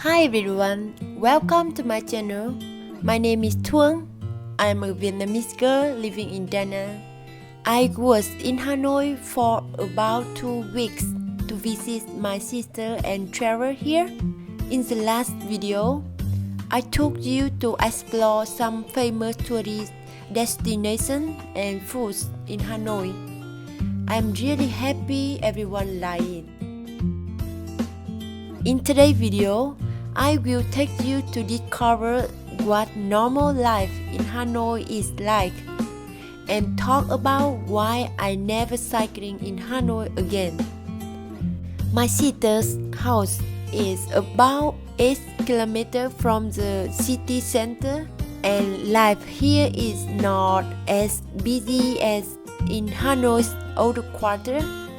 Hi everyone, welcome to my channel. My name is Thuong. I'm a Vietnamese girl living in Da Nang. I was in Hanoi for about 2 weeks to visit my sister and travel here. In the last video, I took you to explore some famous tourist destinations and foods in Hanoi. I'm really happy everyone liked it. In today's video, I will take you to discover what normal life in Hanoi is like and talk about why I never cycling in Hanoi again. My sister's house is about 8 kilometers from the city center, and life here is not as busy as in Hanoi's older quarter.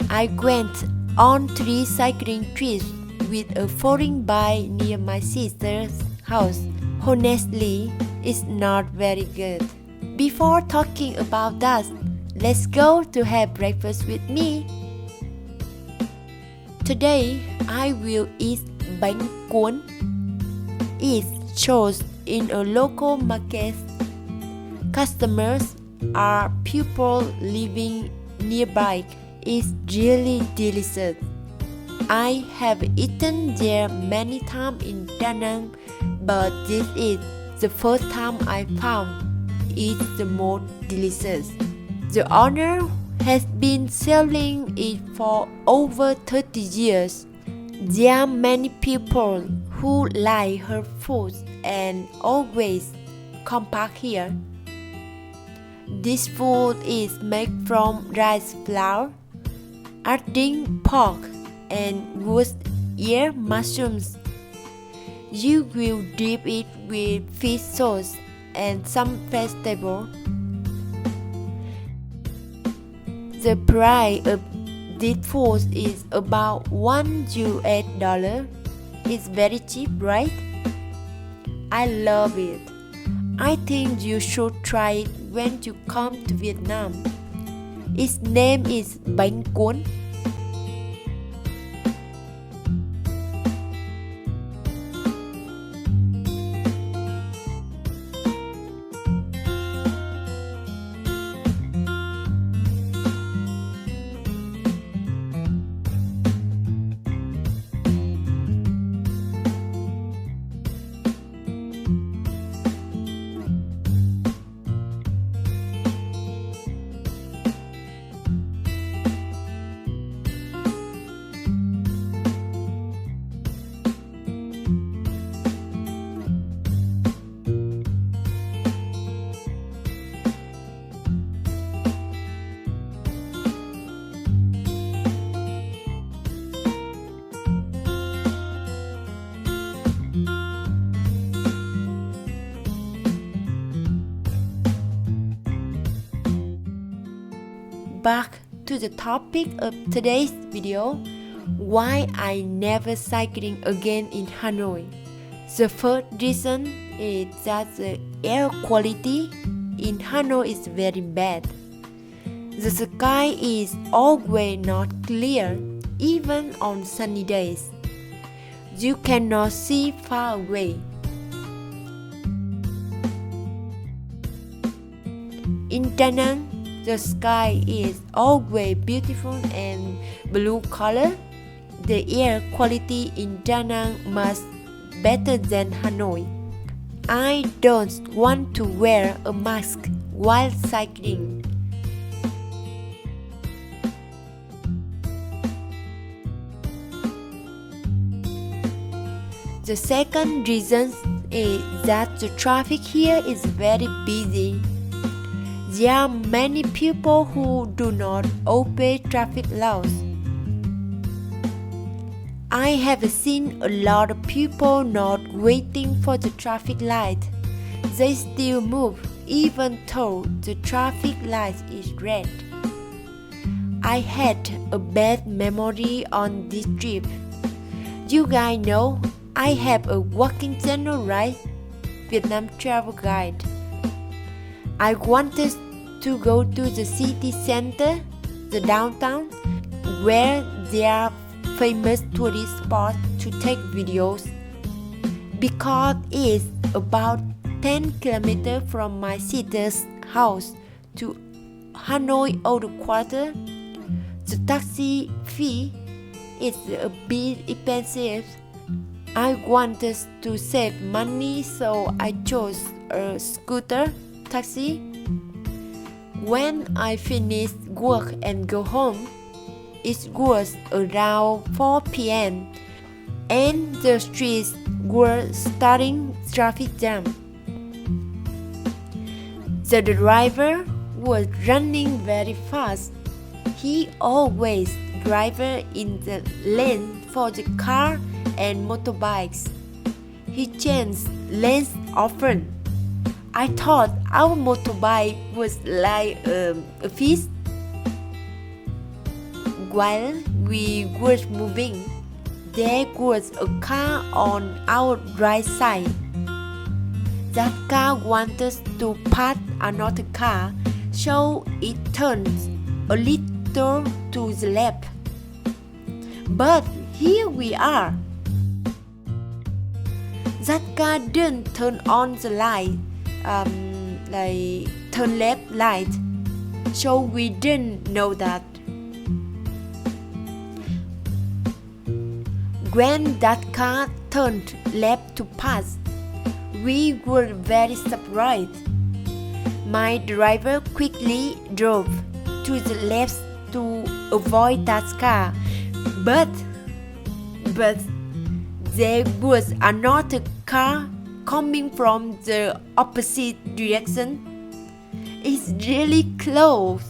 I went on 3 cycling trips with a foreign bike near my sister's house. Honestly, it's not very good. Before talking about that, let's go to have breakfast with me. Today, I will eat bánh cuốn. It's sold in a local market. Customers are people living nearby. It's really delicious. I have eaten there many times in Da Nang, but this is the first time I found it the most delicious. The owner has been selling it for over 30 years. There are many people who like her food and always come back here. This food is made from rice flour, adding pork and goose ear mushrooms. You will dip it with fish sauce and some vegetables. The price of this food is about $1. It's very cheap, right? I love it. I think you should try it when you come to Vietnam. Its name is bánh cuốn. Back to the topic of today's video, why I never cycling again in Hanoi. The first reason is that the air quality in Hanoi is very bad. The sky is always not clear, even on sunny days. You cannot see far away. In Da Nang, the sky is always beautiful and blue color. The air quality in Da Nang much better than Hanoi. I don't want to wear a mask while cycling. The second reason is that the traffic here is very busy. There are many people who do not obey traffic laws. I have seen a lot of people not waiting for the traffic light. They still move even though the traffic light is red. I had a bad memory on this trip. You guys know I have a walking channel, right? Vietnam Travel Guide. I wanted to go to the city center, the downtown, where there are famous tourist spots to take videos. because it's about 10 kilometers from my sister's house to Hanoi outskirts. The taxi fee is a bit expensive. I wanted to save money, so I chose a scooter taxi. When I finished work and go home, it was around 4 p.m. and the streets were starting traffic jam. The driver was running very fast. He always drives in the lane for the car and motorbikes. He changed lanes often. I thought our motorbike was like a fish. While we were moving, there was a car on our right side. That car wanted to pass another car, so it turned a little to the left. But here we are. That car didn't turn on the light, like turn left light, so we didn't know that. When that car turned left to pass, we were very surprised. My driver quickly drove to the left to avoid that car, but there was another car coming from the opposite direction. It's really close.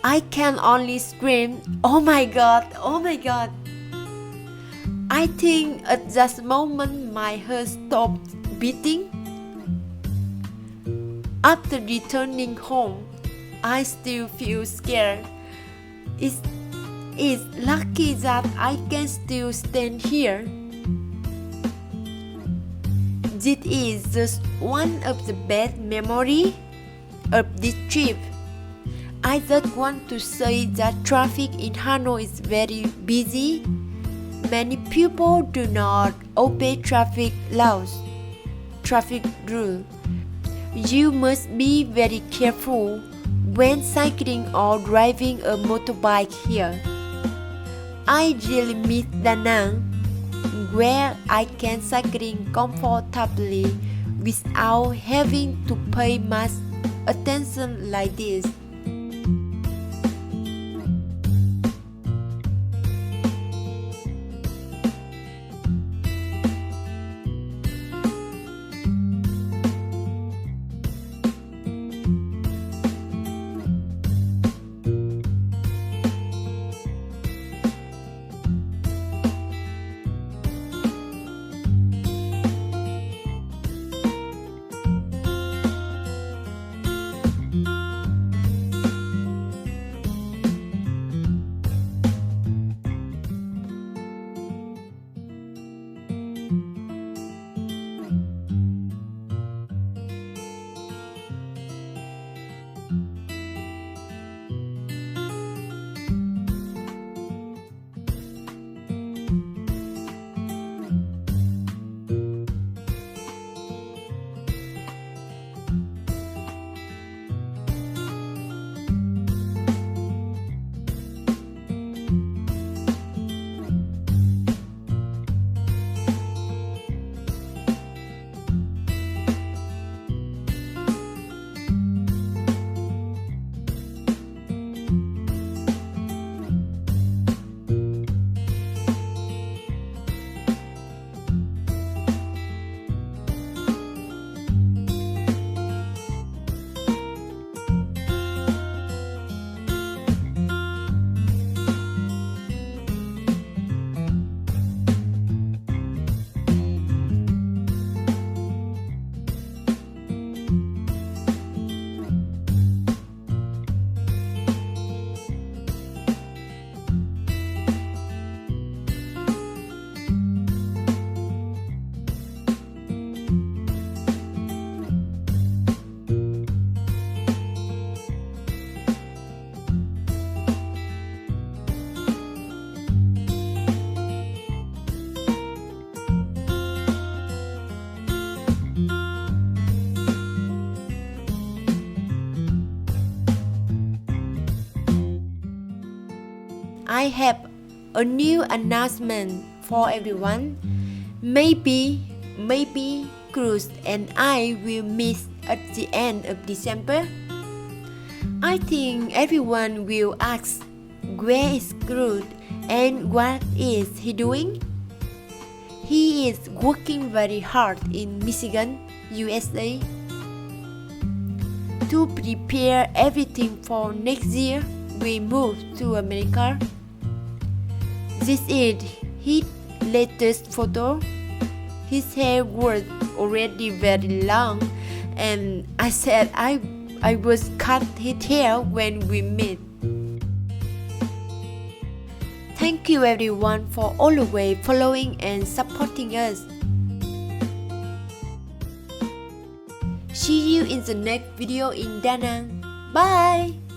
I can only scream, "Oh my God, oh my God." I think at that moment my heart stopped beating. After returning home, I still feel scared. It's lucky that I can still stand here. This is just one of the best memories of this trip. I just want to say that traffic in Hanoi is very busy. Many people do not obey traffic laws, traffic rules. You must be very careful when cycling or driving a motorbike here. I really miss Da Nang, where I can cycling comfortably without having to pay much attention like this. I have a new announcement for everyone. Maybe Cruz and I will meet at the end of December. I think everyone will ask, where is Cruz and what is he doing? He is working very hard in Michigan, USA, to prepare everything for next year we move to America. This is his latest photo. His hair was already very long, and I said I was cut his hair when we met. Thank you everyone for always following and supporting us. See you in the next video in Da Nang. Bye!